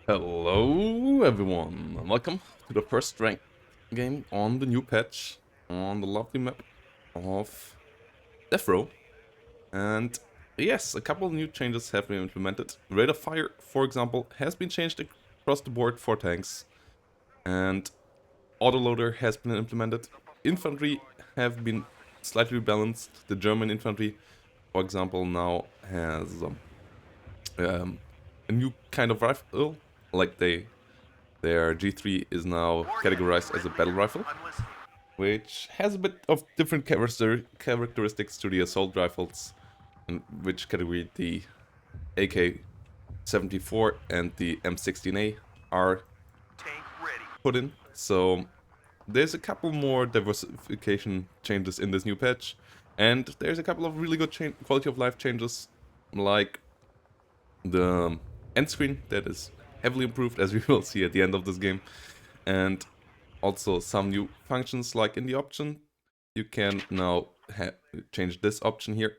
Hello everyone, and welcome to the first ranked game on the new patch on the lovely map of Death Row. And yes, a couple of new changes have been implemented. Rate of fire, for example, has been changed across the board for tanks, and autoloader has been implemented. Infantry have been slightly rebalanced. The German infantry, for example, now has a new kind of rifle, like their G3 is now categorized as a battle rifle, which has a bit of different characteristics to the assault rifles, in which category the AK-74 and the M16A are put in. So there's a couple more diversification changes in this new patch, and there's a couple of really good quality of life changes, like the end screen that is heavily improved, as we will see at the end of this game, and also some new functions. Like in the option, you can now change this option here,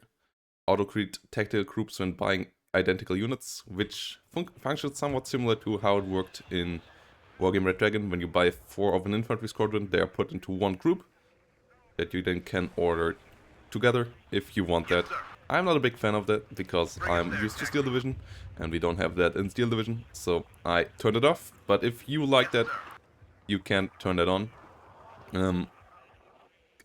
auto-create tactical groups when buying identical units, which functions somewhat similar to how it worked in Wargame Red Dragon. When you buy 4 of an infantry squadron, they are put into one group that you then can order together if you want that. I'm not a big fan of that because I'm used to Steel Division and we don't have that in Steel Division, so I turned it off. But if you like that, you can turn that on.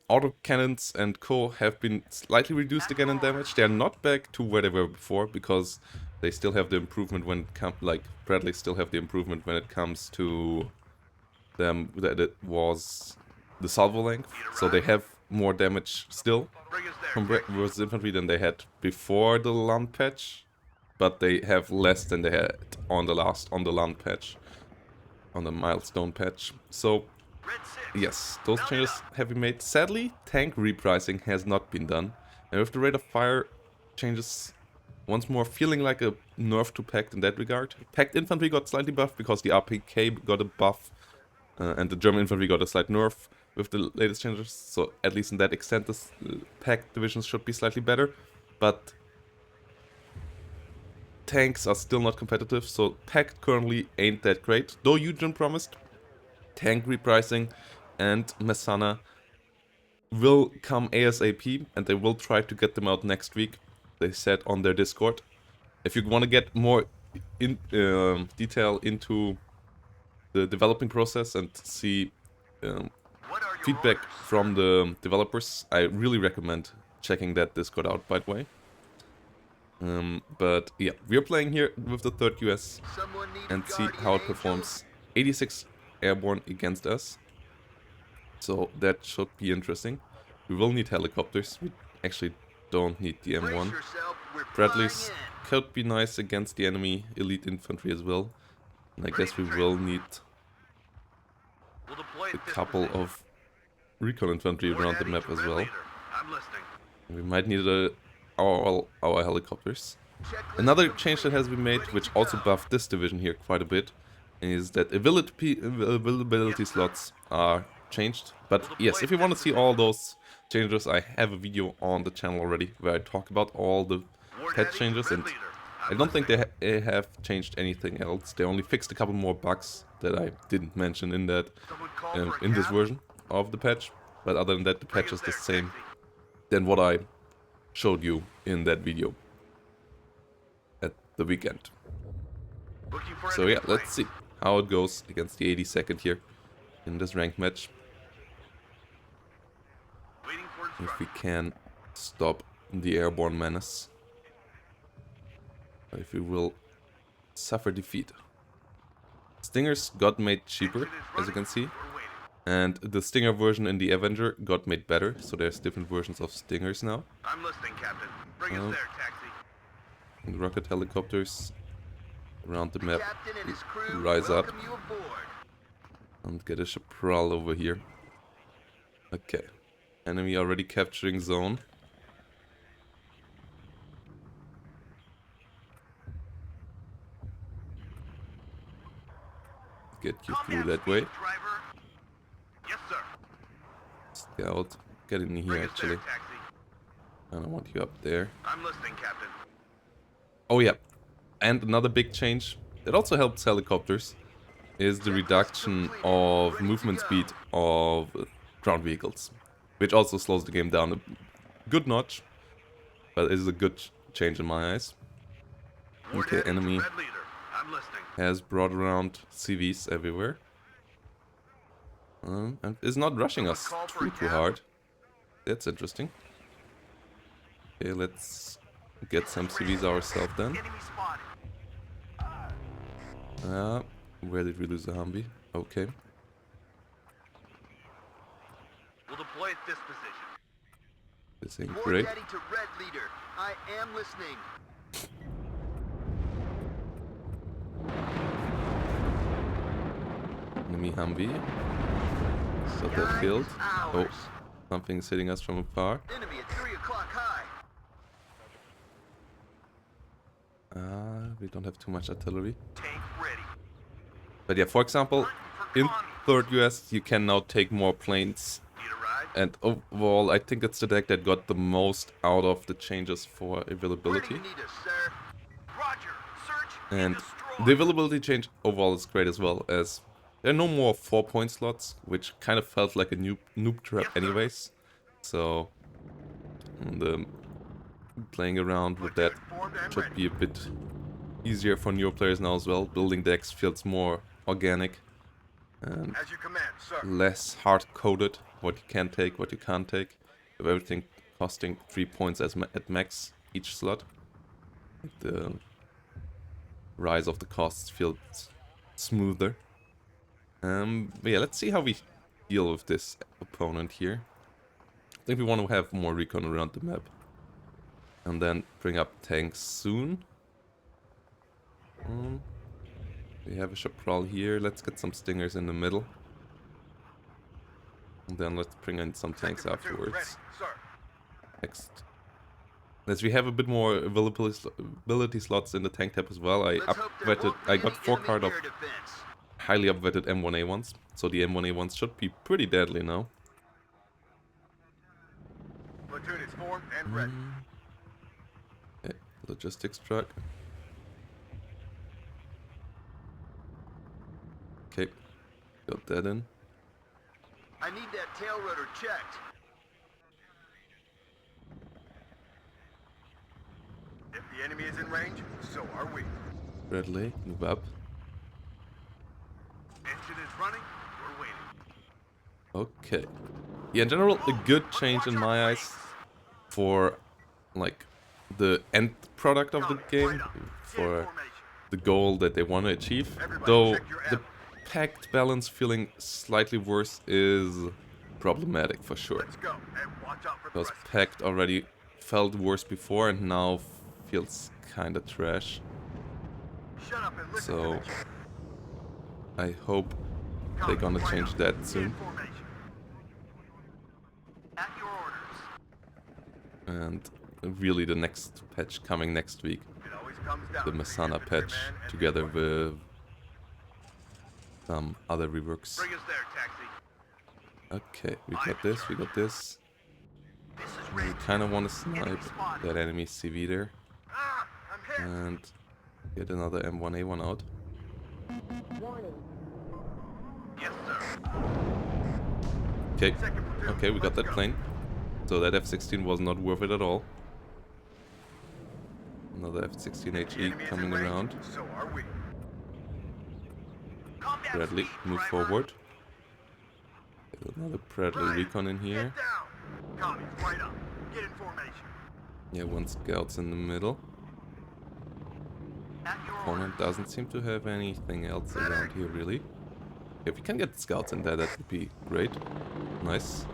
Auto cannons and co have been slightly reduced again in damage. They are not back to where they were before because they still have the improvement when it comes, like Bradley still have the improvement when it comes to them, that it was the salvo length. So they have more damage still from versus infantry than they had before the land patch, but they have less than they had on the land patch, on the milestone patch. So yes, those changes have been made. Sadly, tank repricing has not been done, and with the rate of fire changes once more feeling like a nerf to Pact in that regard. Pact infantry got slightly buffed because the RPK got a buff, and the German infantry got a slight nerf with the latest changes, so at least in that extent the Pact divisions should be slightly better, but tanks are still not competitive, so Pact currently ain't that great, though Eugen promised tank repricing and Messana will come ASAP, and they will try to get them out next week, they said on their Discord. If you want to get more detail into the developing process and see feedback from the developers, I really recommend checking that Discord out, by the way. But yeah, we're playing here with the 3rd US and see how it performs. 86 airborne against us, so that should be interesting. We will need helicopters. We actually don't need the M1. Bradley's could be nice against the enemy elite infantry as well. And I guess we will need a couple of recon infantry around the map as well. We might need our helicopters. Another change that has been made, which also buffed this division here quite a bit, is that availability slots are changed. But yes, if you want to see all those changes, I have a video on the channel already where I talk about all the patch changes, and I don't think they have changed anything else. They only fixed a couple more bugs that I didn't mention in that in this version of the patch. But other than that, the patch is the same than what I showed you in that video at the weekend. So yeah, let's see how it goes against the 82nd here in this ranked match. If we can stop the airborne menace. If we will suffer defeat. Stingers got made cheaper, as you can see. And the Stinger version in the Avenger got made better, so there's different versions of Stingers now. I'm listening, Captain. Bring us there, taxi. And rocket helicopters around the map rise up and get a chaparral over here. Okay, enemy already capturing zone. Get you through that way. Yes, sir. Scout, get in here actually. I don't want you up there. I'm listening, Captain. Oh yeah, and another big change that also helps helicopters is the reduction of movement speed of ground vehicles, which also slows the game down a good notch, but is a good change in my eyes. Okay, enemy Red leader. I'm listening. has brought around CVs everywhere. And is not rushing us too hard. That's interesting. Okay, let's get some CVs ourselves then. Enemy spotted. Where did we lose the Humvee? Okay. We'll deploy at this position. This ain't More great. Daddy to Red Leader. I am listening. Enemy Humvee. So they're killed. Oh, something's hitting us from afar. Enemy at 3 o'clock high. We don't have too much artillery. Tank ready. But yeah, for example, in third US you can now take more planes. Need a ride? And overall, I think it's the deck that got the most out of the changes for Where do availability. you need us, sir? Roger. Search And destroy. the availability change overall is great as well, as there are no more 4-point slots, which kind of felt like a noob trap anyways. So playing around with that Informed and should ready. be a bit easier for newer players now as well. Building decks feels more organic and As you command, sir. less hard-coded, what you can take, what you can't take. With everything costing 3 points at max each slot. The rise of the costs feels smoother. But yeah, let's see how we deal with this opponent here. I think we want to have more recon around the map. And then bring up tanks soon. We have a Chaparral here. Let's get some Stingers in the middle. And then let's bring in some tanks afterwards. Ready, sir. Next. As we have a bit more ability slots in the tank tab as well, I Let's hope there upvetted. won't be I got any 4 enemy card of air defense. highly upvetted M1A1s. So the M1A1s should be pretty deadly now. Platoon is formed and ready. Okay, logistics truck. Okay, got that in. I need that tail rotor checked. If the enemy is in range, so are we. Bradley, move up. Engine is running. We're waiting. Okay. Yeah, in general, a good change in my eyes for, like, the end product of the game, for the goal that they want to achieve. Though the packed balance feeling slightly worse is problematic for sure. Let's go and watch out for Because thrusters. packed already felt worse before and now feels kinda trash. Shut up and listen So to the chief. I hope they're gonna Right change up. that Get soon. in formation. At your orders. And really the next patch coming next week. It always comes down The to Masana infantry patch man and together deployment. with some other reworks. Bring us there, taxi. Okay, we got this, we got this. This is We ready. kinda wanna snipe that enemy CV there. Ah, I'm hit. And get another M1A1 out. Yes, sir. Okay, Second platoon. okay, we got that Let's go. plane. So that F-16 was not worth it at all. Another F-16 The HE enemy is coming in range, around. so are we. Combat Bradley, speed, move driver. forward. Get another Bradley Ryan, recon in here. Get down. Commies, right up. Get in formation. Yeah, one scout's in the middle. At your Opponent orders. doesn't seem to have anything else around here, really. If we can get scouts in there, that would be great. Nice.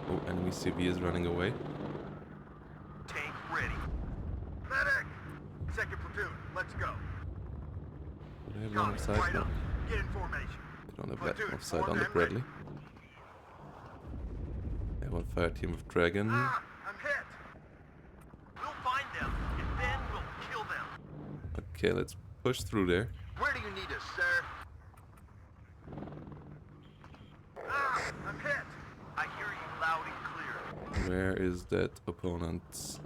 Oh, enemy CV is running away. Tank ready. Medic! Second platoon, let's go. Do they have line of sight? right No, up. Get in formation. they don't have Platoon, line of sight on formed the and ready. Bradley. They have one fire team with Dragon. Ah, I'm hit. We'll find them, and then we'll kill them. Okay, let's push through there. Where do you need us, sir? Ah, I'm hit. I hear you loud and clear. Where is that opponent's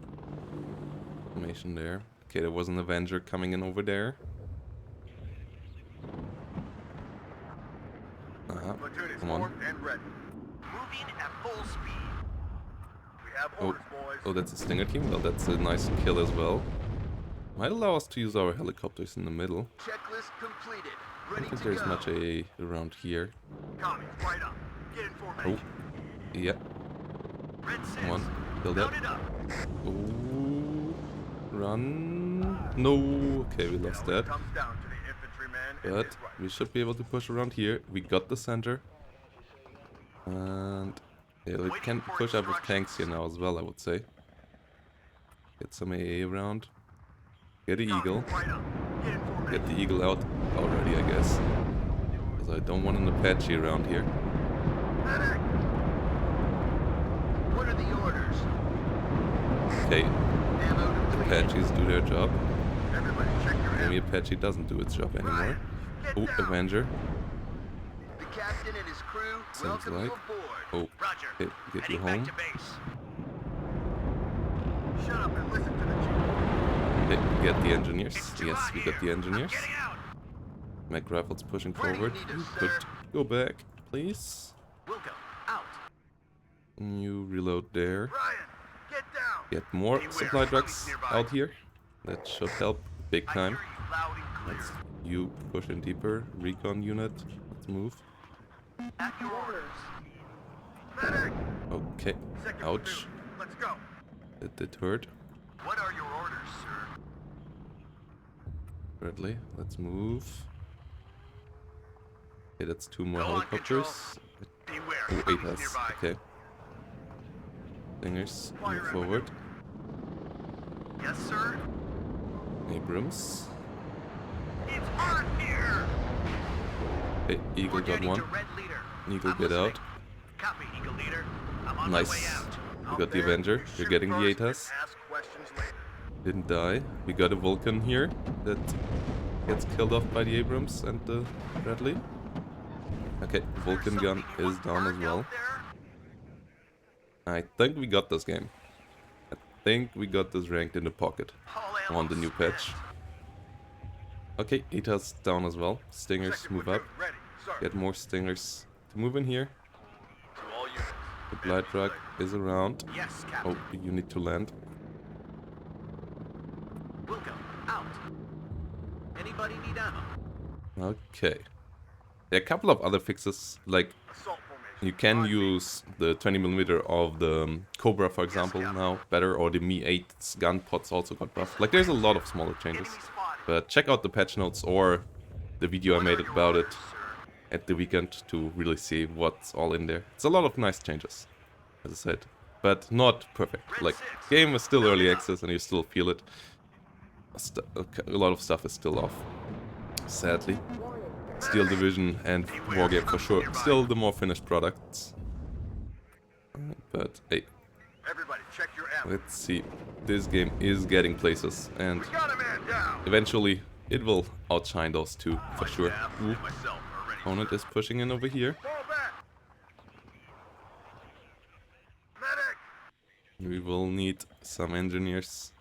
formation there? Okay, there was an Avenger coming in over there. Platoon is come on. formed and ready. Moving at full speed. We have Oh, orders, boys. oh, that's a Stinger team. Well, that's a nice kill as well. Might allow us to use our helicopters in the middle. Checklist completed. I Ready don't think to there's go. much A around here. Commies, right up. Get in Oh, formation. yeah. Red 6. Come on, kill that. Load it up. Oh, run. No. Okay, we lost that. Comes down to the infantryman and But his right. we should be able to push around here. We got the center. And yeah, we can push up with tanks here now as well, I would say. Get some AA around. Get the Eagle. Right up. Get in formation. Get the Eagle out already, I guess. Because I don't want an Apache around here. Medic! What are the orders? Okay, Ammo depleted. Apaches do their job. Everybody check your Maybe ammo. Apache doesn't do its job anymore. Ryan, get Oh, down. Avenger. The captain and his crew Sounds welcome like. you aboard. Oh, Roger. okay, get you Heading home. back to base. Shut up and listen to the chief. Okay, get the engineers. It's too Yes, hot we got the here. engineers. I'm getting out. Mac rifles pushing Where do you forward. need You us, could sir? go back, please. Wilco, out. You reload there. Ryan, get down. Get more Beware, supply enemies trucks nearby. out here. That should help big I time. hear you loud and clear. Let's you push in deeper. Recon unit. Let's move. At your orders. Medic! Okay. Second Ouch. platoon. Let's go. That did hurt. What are your orders, sir? Bradley, let's move. Okay, that's 2 more Go on, helicopters. Beware. Oh, 8 enemies has. nearby. Okay. Stingers, Fire move at forward. Yes, sir. Abrams. It's hot here. Okay, Eagle We're got getting one. to Red Leader. Eagle, I'm get listening. out. Copy, Eagle Leader. I'm on my way Nice. out. We Out got the there, Avenger. we You're shoot getting the first and ATAS. ask questions later. Didn't die. We got a Vulcan here that gets killed off by the Abrams and the Bradley. Okay, Vulcan There's gun something you is want down as marked well. out there? I think we got this game. I think we got this ranked in the pocket All on the new ammo patch. spent. Okay, ATAS down as well. Stingers Second move up. platoon, ready. Sir. Get more Stingers to move in here. To all units. Supply truck is around. Yes, Captain. Oh, you need to land. Wilco, out. Anybody need ammo? Okay. There are a couple of other fixes, like Assault formation. you can On me. use the 20mm of the Cobra, for example, now better, or the Mi-8's gun pods also got buffed. Like, there's a lot of smaller changes. Enemy spotted. But check out the patch notes or the video I What made are your about it orders, sir? at the weekend to really see what's all in there. It's a lot of nice changes, as I said, but not perfect. Red Like, 6, game is still load early it up. access and you still feel it. A lot of stuff is still off, sadly. Steel Division and Wargame for sure. Still the more finished products. But hey, Everybody check your ammo. let's see. This game is getting places, and We got a man down. eventually it will outshine those two for sure. Staff Ooh, and myself are ready. opponent is pushing in over here. Fall back. Medic. We will need some engineers,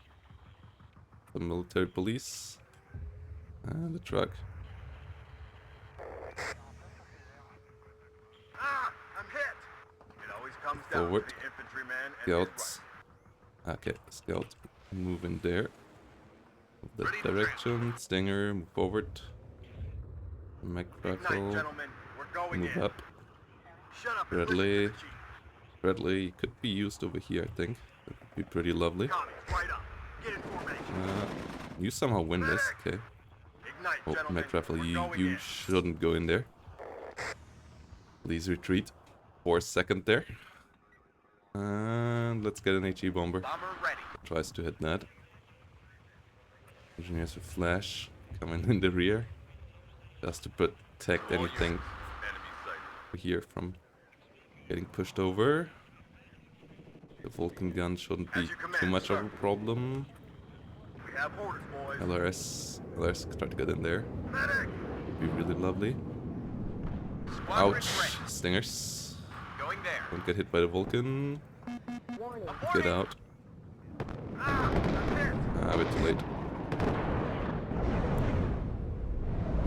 some military police, and the truck. Ah, I'm hit. It always comes down Forward. to the infantryman and his Scouts. Okay, scout, move in there. That Ready to direction. Stinger, move forward. Mac right. Ignite, rifle, gentlemen. We're going move in. up. Shut up and Bradley. listen to the chief. Bradley could be used over here, I think. That would be pretty lovely. Commies, right up. Get in formation. You somehow win this, okay. Ignite, Oh, gentlemen. Mac rifle, We're you going in. shouldn't go in there. Please retreat for a second there. And let's get an HE bomber. Bomber ready. Tries to hit that. Engineers with flash coming in the rear. Just to protect anything Enemy sighted. over here from getting pushed over. The Vulcan gun shouldn't be As you command, too much of sir. a problem. We have orders, boys. LRS try to get in there. Medic. Would be really lovely. Squadron Ouch. ready. Stingers. Going there. Don't get hit by the Vulcan. Get out. Ah, I'm hit. A bit too late.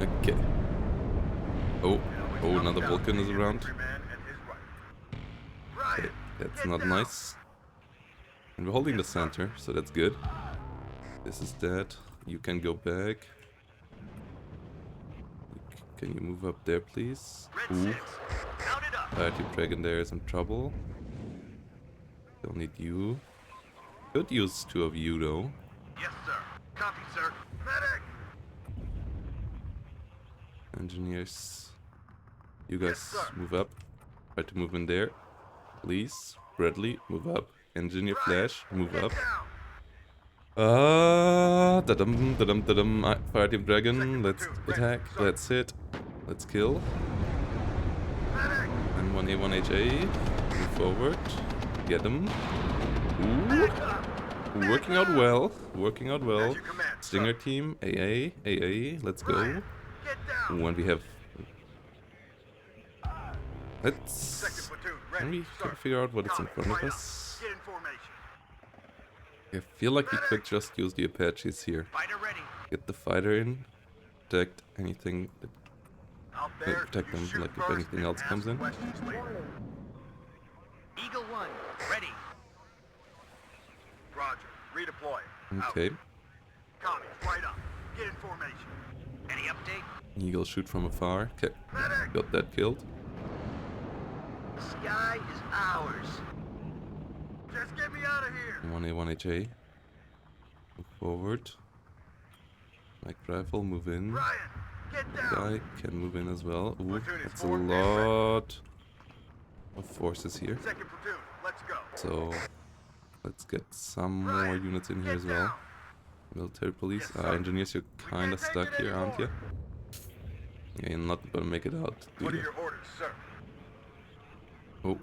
Okay. Oh, Oh, another Vulcan is around. Infantryman and his right. Okay, Ryan, that's get not down. nice. And we're holding the center, so that's good. This is dead. You can go back. Can you move up there, please? Red Ooh, 6. Count it up. Fire Team Dragon there is in trouble. Don't need you. Could use 2 of you, though. Yes, sir. Copy, sir. Medic! Engineers, you guys sir. move up. Try to move in there. Please. Bradley, move up. Engineer Flash, move Get up. down. Da-dum, da-dum, da-dum. Fire Team Dragon, let's attack, let's hit, let's kill. Medic! And 1A1HA, move forward. Get him. Ooh, working out well, working out well. As you command, sir. Stinger team, AA, let's go. Ryan, get down. Ooh, and we have... Second Let's... platoon, Can ready, we sir. figure out what is in Copy, front of right up. us? Get in formation. I feel like we could just use the Apaches here. Fighter ready. Get the fighter in, protect anything, Out there, protect you them shoot like if first anything and else ask comes in. questions later. Eagle 1. Ready. Roger. Redeploy. Out. Okay, Commies, right up. Get in formation. Any update? Eagle shoot from afar. Okay, Medic! got that killed. The sky is ours. Just get me out of here. 1A1HA. Move forward. Like rifle, move in. Ryan, get down. Guy can move in as well. Ooh, Platoon is that's a formed and ready. lot of forces here. Second platoon, let's go. So let's get some more Ryan, units in here get as well. down. Military police. Yes, sir. Engineers, you're kinda can't take stuck it here, aren't you? anymore. Yeah, you're not gonna make it out, do What are you? your orders, sir? Oh,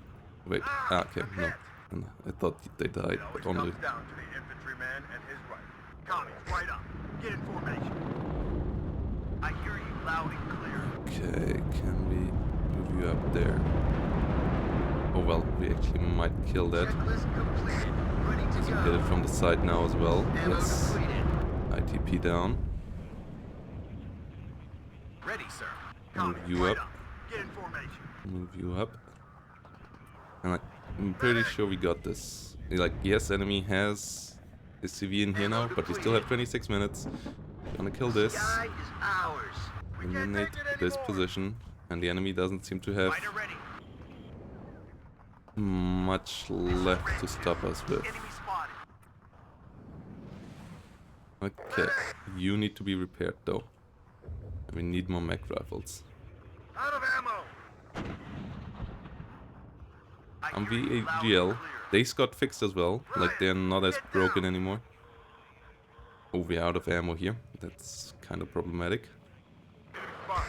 wait. Okay, I'm no. hit. No, I thought they died, It always but only... comes down to the infantryman and his right. Commies, right up. Get in formation. I hear you loud and clear. Okay, can we move you up there? Oh well, we actually might kill that. Checklist completed. Ready to So hit it from the side now as well. Ammo Let's completed. ITP down. Ready, sir. Move Commies, you right up. Get in formation. Move you up. And I'm pretty sure we got this. Like, yes, enemy has his CV in here now, but we still have 26 minutes. Gonna kill this. Sky is ours. We can't Eliminate take it this anymore. position. And the enemy doesn't seem to have Fighter ready. much left to stop us with. Enemy spotted. Okay, you need to be repaired though. We need more mech rifles. Out of ammo. I On hear you loud and VAGL, clear. they got fixed as well. Like they're not as broken anymore. Oh, we're out of ammo here. That's kind of problematic. Spot.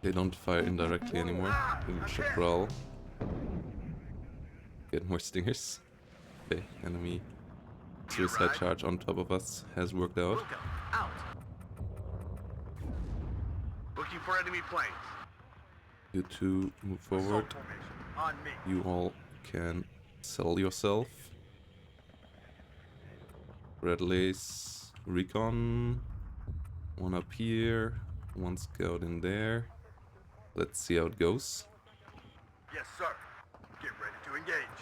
They don't fire indirectly anymore. Ooh, Chaparral. Get more stingers. Okay, enemy suicide charge on top of us has worked out. Wilco, out. Looking for enemy planes. You two move forward. Assault formation. On me. You all can sell yourself. Bradley's recon. One up here. One scout in there. Let's see how it goes. Yes, sir. Get ready to engage.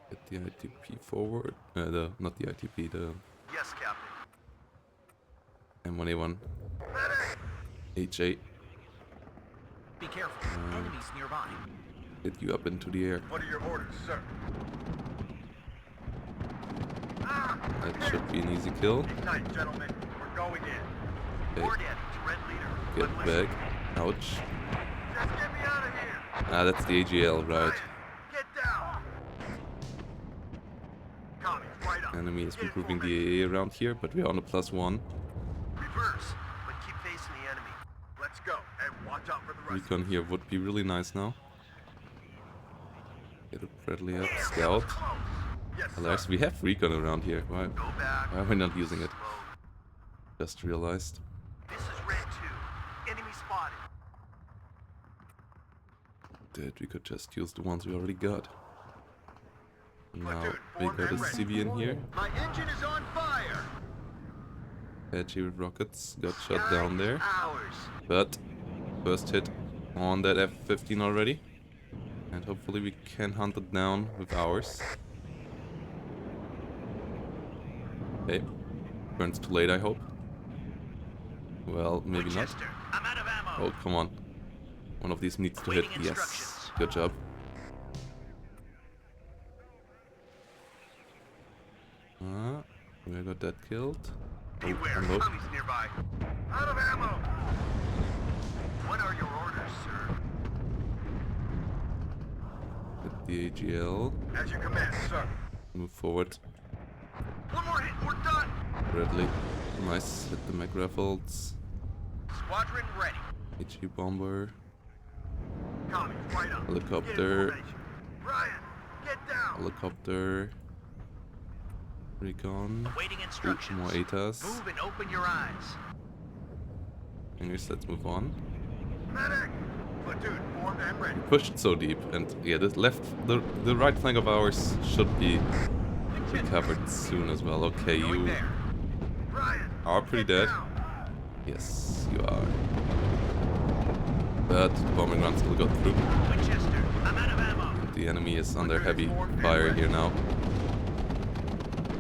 Get the ITP forward. Not the ITP, the Yes, Captain. M1A1 Medic! HA. Be careful. Enemies nearby. Get you up into the air. What are your orders, sir? That should be an easy kill. Ignite, gentlemen. We're going in. Okay, Board Daddy to Red Leader. get Red back. Leader. Ouch. Just get me out of here. Ah, that's the AGL, right. Ryan, get down. Commies, right up. Enemy is Get in improving formation. the AA around here, but we're on a +1. Reverse, but keep facing the enemy. Let's go, and watch out for the rest. Recon here would be really nice now. Get a Bradley up. Scout. Yes, Alas, sir. we have recon around here. Why Go back. are we not using it? Slow. Just realized. This is Red 2. Enemy spotted. That we could just use the ones we already got. Now Platoon, we formed got a and ready. CV in here. My engine is on fire. Apache rockets got shot Sky down is there. Ours. But First hit on that F-15 already. And hopefully we can hunt it down with ours. Okay. Turns too late, I hope. Well, maybe not. Winchester, I'm out of ammo. Oh, come on. One of these needs to hit. Awaiting Yes. instructions. Good job. We got that killed. Oh, Beware, unload. Tommy's nearby. Out of ammo. What are your orders, sir? Hit the AGL. As you command, sir. Move forward. One more hit, we're done. Bradley. Nice. Hit the mag rifles. Squadron ready. HE bomber. Tommy, right up. Helicopter. Get in formation. Ryan, get down. Helicopter. Recon. Awaiting Ooh, instructions. more ATAS. Move and open your eyes. Anyways, let's move on. Medic! Platoon formed and ready. Pushed so deep, and yeah, this the right flank of ours should be recovered soon as well. Okay, Going you there. Ryan, are pretty get dead. down. Yes, you are. But the bombing run still got through. Winchester, I'm out of ammo. The enemy is under heavy fire here now.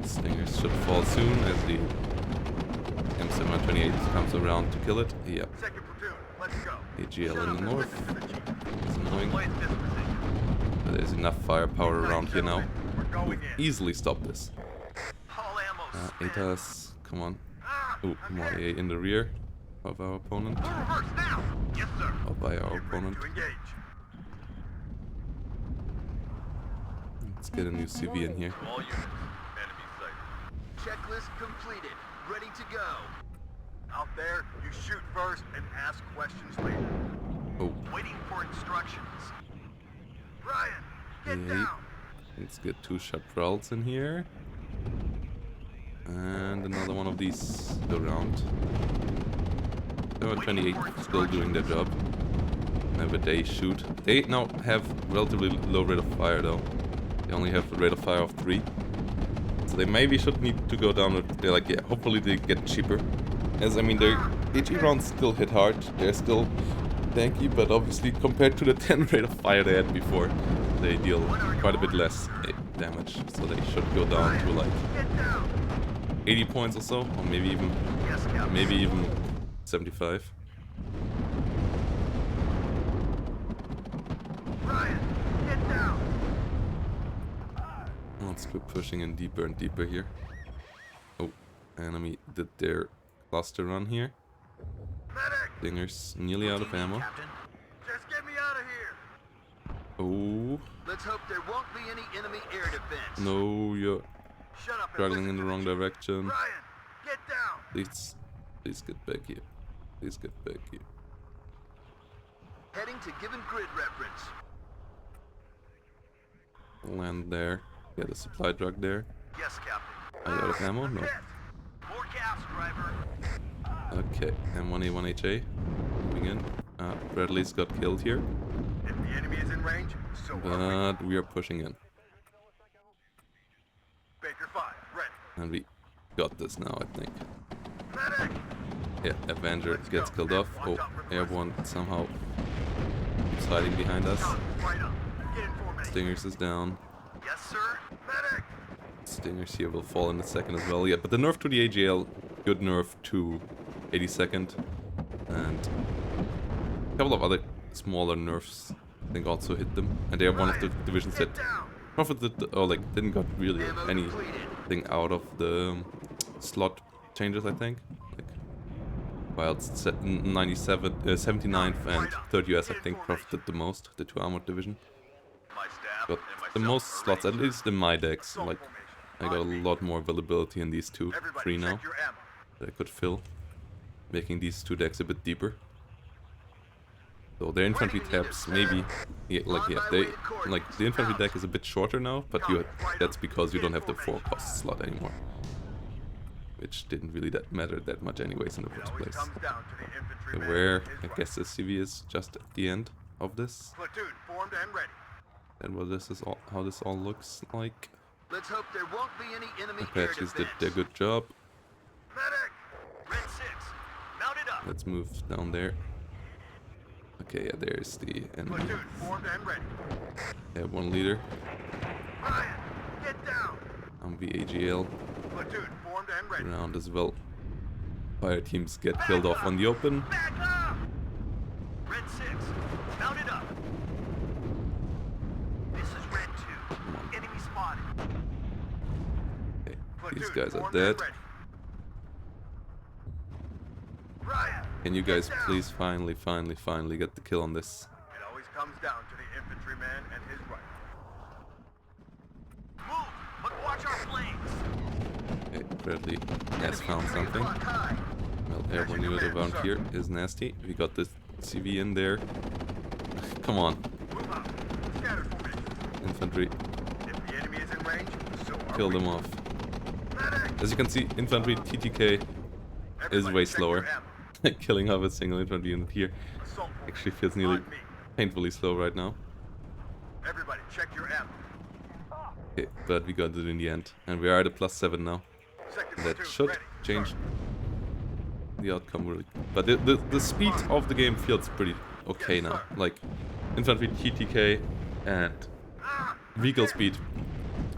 Stingers should fall soon as the M728 comes around to kill it. Yep. Second platoon, let's go. AGL in the north. Listen to the chief. It's annoying. Place this position. But there's enough firepower Right, around here now. gentlemen, we're We'll going in. easily stop this. All ammo spent. ATAS, come on. Ah, Ooh, I'm more hit. AA in the rear of our opponent. Full reverse now. Yes, sir. Or by our Get ready opponent. to engage. Let's get a new CV in here. All units, enemy sighted. Checklist completed. Ready to go. Out there, you shoot first and ask questions later. Oh, Waiting for instructions. Ryan, get AA. down. Let's get 2 chaparrals in here. And another one of these go round. 28 still doing their job. Whenever they shoot. They now have relatively low rate of fire though. They only have a rate of fire of 3. So they maybe should need to go down with, they're like, yeah, hopefully they get cheaper. As I mean, their HE rounds still hit hard. They're still tanky, but obviously compared to the 10 rate of fire they had before, they deal quite a bit less damage. So they should go down to like Get down. 80 points or so, or maybe even Yes, Captain. 75. Ryan, get down. Let's keep pushing in deeper and deeper here. Oh, enemy did their cluster run here. Medic, Dinger's nearly out of ammo. Captain. Just get me out of here. Oh, Let's hope there won't be any enemy air defense. no, you're Shut up and struggling listen in the to wrong chief. direction. Ryan, get down. Please get back here. Please get back here. Heading to given grid reference. Land there. Get a supply truck there. Yes, Captain. Are you out of ammo? No. Hit. More gas, driver. Okay, M1A1HA. Moving in. Bradley's got killed here. If the enemy is in range, so are we. But we are pushing in. Baker 5, ready. And we got this now, I think. Medic! Yeah, Avenger Let's gets go. killed off. Watch Oh, out for the Airborne somehow keeps hiding behind us. Tommy, right up. Get in formation. Stingers is down. Yes, sir. Medic! Stingers here will fall in a second as well. Yeah, but the nerf to the AGL, good nerf to 82nd. And a couple of other smaller nerfs, I think, also hit them. And they are one of the divisions that Get down. profited, or like didn't got really Ammo anything depleted. out of the slot changes, I think. Like, whilst 79th and 3rd US, I think, profited the most, the 2 armored division. My staff Got and the myself most are slots, at ready. least in my decks. Assault Like, formation. I got a On me. lot more availability in these 3 Everybody now check your ammo. that I could fill, making these 2 decks a bit deeper. So their infantry tabs maybe, yeah, like the infantry deck is a bit shorter now, but that's because you don't have the 4 cost slot anymore, which didn't really matter that much anyways in the It first always place. comes down to the infantryman Where and his I guess the CV is just at the end of this. Platoon formed and ready. And what this is all, how this all looks like. Let's hope there won't be any enemy air Apaches defense. did their good job. Medic! Red 6, mount it up. Let's move down there. Okay, yeah, there's the enemy. Platoon formed and ready. They have one leader. Ryan, get down. I'm VAGL Platoon formed and ready. around as well. Fire teams get killed off on the open. Back up! Red 6, mount it up. This is Red 2. Enemy spotted. Okay, Platoon these guys are formed dead. and ready. Ryan, Can you get guys down. please finally get the kill on this? It always comes down to the infantryman and his rifle. Move, but watch our flanks. Okay, Bradley has Enemy found 3 something. o'clock high. Well, airborne unit around here is nasty. We got this CV in there. Come on, Move out. Scatter formation. infantry, If the enemy is in range, so are kill we. them off. Medic! As you can see, infantry TTK is Everybody way check slower. your ammo. Killing off a single infantry unit here Assault actually formation feels nearly on me. painfully slow right now. Everybody check your ammo. Okay, but we got it in the end. And we are at a +7 now. Second That platoon should ready. change Start. the outcome really. But the speed of the game feels pretty okay now. Like, infantry TTK and Ah, vehicle speed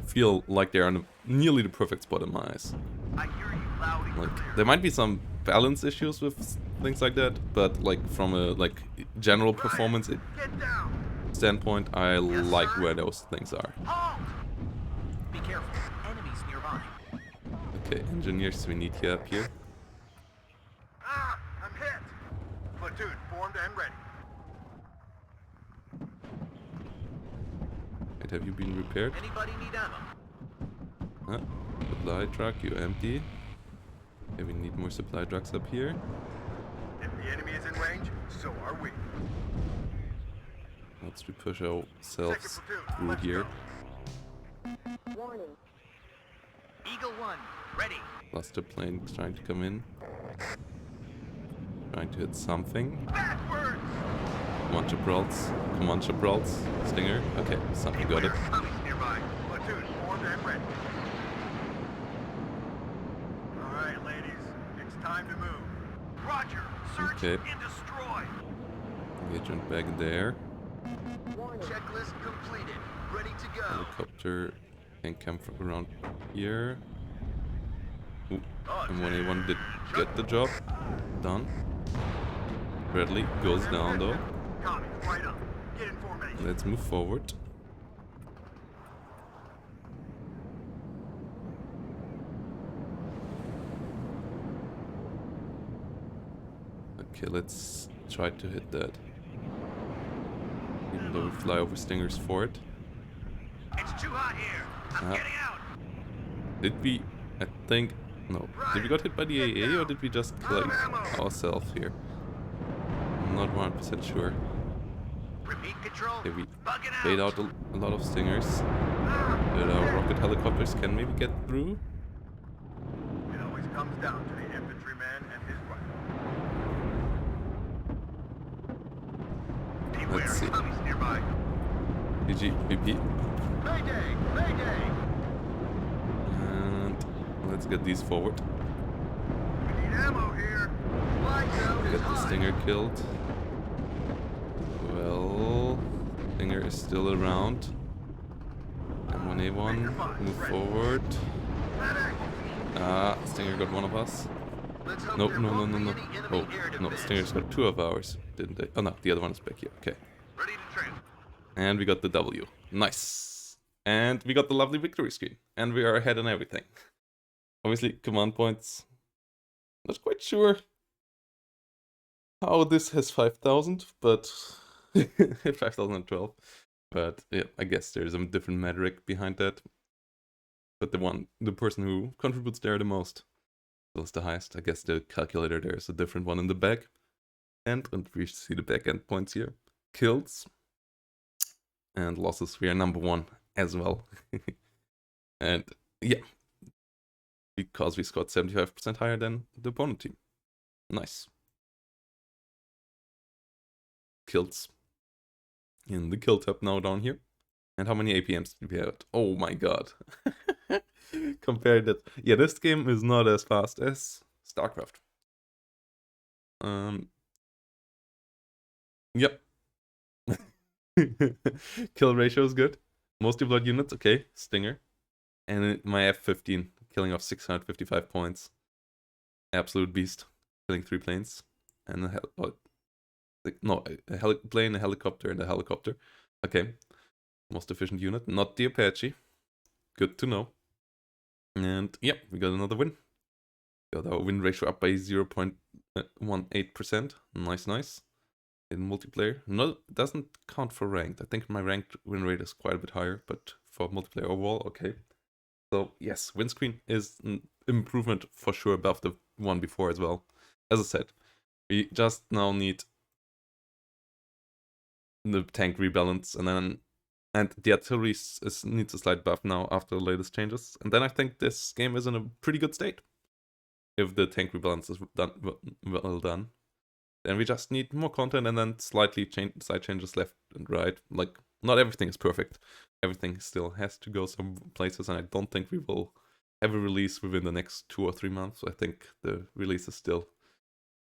feel like they're on nearly the perfect spot in my eyes. I hear you loud and Like, clear. there might be some balance issues with things like that, but like from a general performance Get down. standpoint, I like sir. where those things are. Halt! Be careful. Enemies nearby. Okay, engineers we need you up here. Ah, I'm hit. Platoon formed and ready. Wait, have you been repaired? Anybody need ammo? Huh? Supply truck, you empty. Okay, we need more supply trucks up here. If the enemy is in range, so are we. Let's push ourselves Second platoon, through let's here. go. Warning. Eagle 1, ready. Cluster plane trying to come in. Trying to hit something. Backwards. Come on, Gibralts. Come on, Gibralts. Stinger. Okay, something got it. Coming nearby. Platoon formed and ready. All right, ladies, it's time to move. Roger. Search Okay. and destroy. Engagement back there. Checklist completed. Ready to go. Helicopter can come from around here. Ooh, Oh, and 1A1 did get the job done. Bradley goes down though. Coming right up. Get in formation. Let's move forward. Okay, let's try to hit that. Even though we fly over stingers for it. It's too hot here. I'm Ah. getting out. Did we? I think. No. Did we got hit by the AA or did we just kill ourselves here? I'm not 100% sure. Repeat control. Okay, we Bugging bait out. out a lot of stingers. But our rocket helicopters can maybe get through. It always comes down to the infantryman and his rifle. Beware. Let's see. Commies nearby. GG, VP. Mayday! Mayday! And let's get these forward. We need ammo here. Light zone is Get the hot. stinger killed. Well, stinger is still around. M1A1, move forward. Medic! Ah, stinger got one of us. Let's hope Nope, there no, no, won't no, be no. any enemy Oh, air no, defense. stinger's got two of ours, didn't they? Oh no, the other one is back here. Okay. Ready to transfer. And we got the W. Nice. And we got the lovely victory screen. And we are ahead on everything. Obviously, command points. Not quite sure how this has 5,000, but 5,012. But yeah, I guess there's a different metric behind that. But the person who contributes there the most is the highest. I guess the calculator there is a different one in the back. And we see the back end points here. Kills and losses. We are number 1 as well. And yeah, because we scored 75% higher than the opponent team. Nice. Kills. In the kill tab now down here. And how many APMs did we have? Oh my god. Compare that. Yeah, this game is not as fast as StarCraft. Yep. Kill ratio is good. Most deployed units, okay. Stinger. And my F-15, killing off 655 points. Absolute beast. Killing 3 planes. And a plane, a helicopter, and a helicopter. Okay. Most efficient unit. Not the Apache. Good to know. And yeah, we got another win. Got our win ratio up by 0.18%. Nice, nice. In multiplayer. No, it doesn't count for ranked. I think my ranked win rate is quite a bit higher, but for multiplayer overall, okay. So yes, win screen is an improvement for sure above the one before as well. As I said, we just now need the tank rebalance, and the artillery needs a slight buff now after the latest changes. And then I think this game is in a pretty good state. If the tank rebalance is well done. Then we just need more content and then slightly side changes left and right. Like, not everything is perfect. Everything still has to go some places, and I don't think we will have a release within the next 2 or 3 months. I think the release is still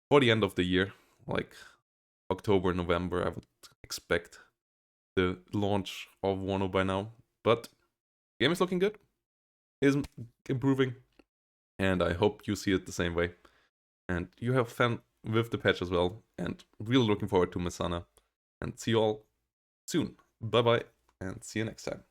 for the end of the year, like October, November. I would expect the launch of WARNO by now. But game is looking good, is improving, and I hope you see it the same way. And you have fun with the patch as well, and really looking forward to Masana. And see you all soon. Bye bye, and see you next time.